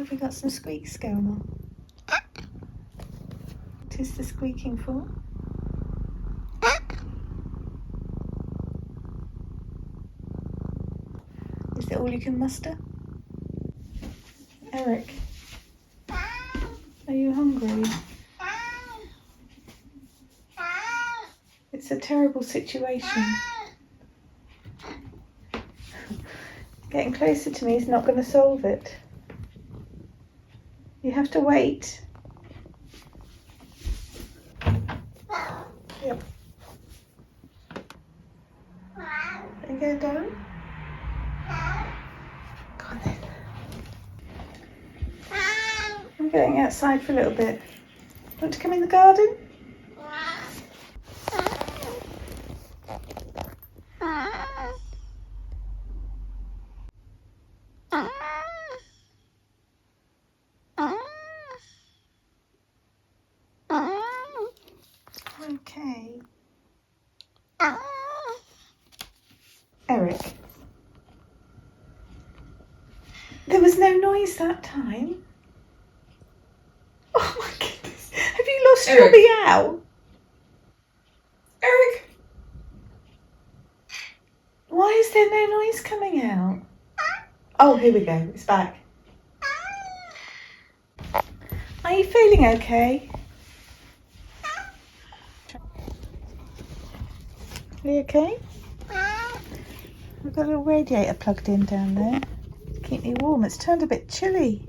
Have we got some squeaks going on? What is the squeaking for? Is that all you can muster? Eric, are you hungry? It's a terrible situation. Getting closer to me is not going to solve it. You have to wait. Yep. Are you going down? Go on then. I'm going outside for a little bit. Want to come in the garden? Okay. Eric, there was no noise that time. Oh my goodness, have you lost your meow? Eric, why is there no noise coming out? Oh, here we go, it's back. Are you feeling okay? Are you okay? We've got a little radiator plugged in down there to keep me warm. It's turned a bit chilly.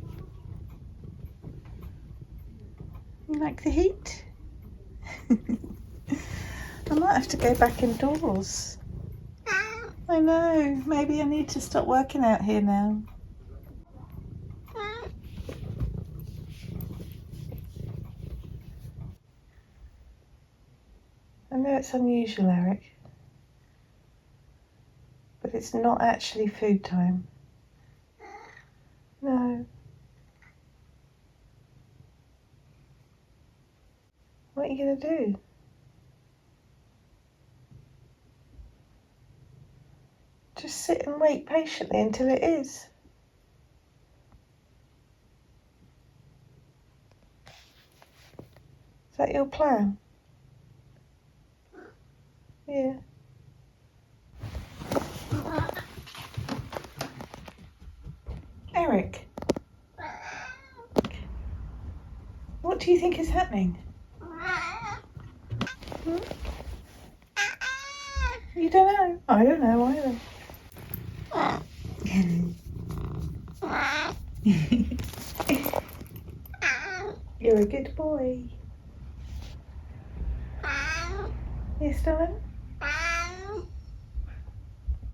You like the heat? I might have to go back indoors. I know, maybe I need to stop working out here now. I know it's unusual, Eric, but it's not actually food time. No. What are you going to do? Just sit and wait patiently until it is. Is that your plan? Yeah. Eric, what do you think is happening? Hmm? You don't know? I don't know either. You're a good boy. Yes, darling?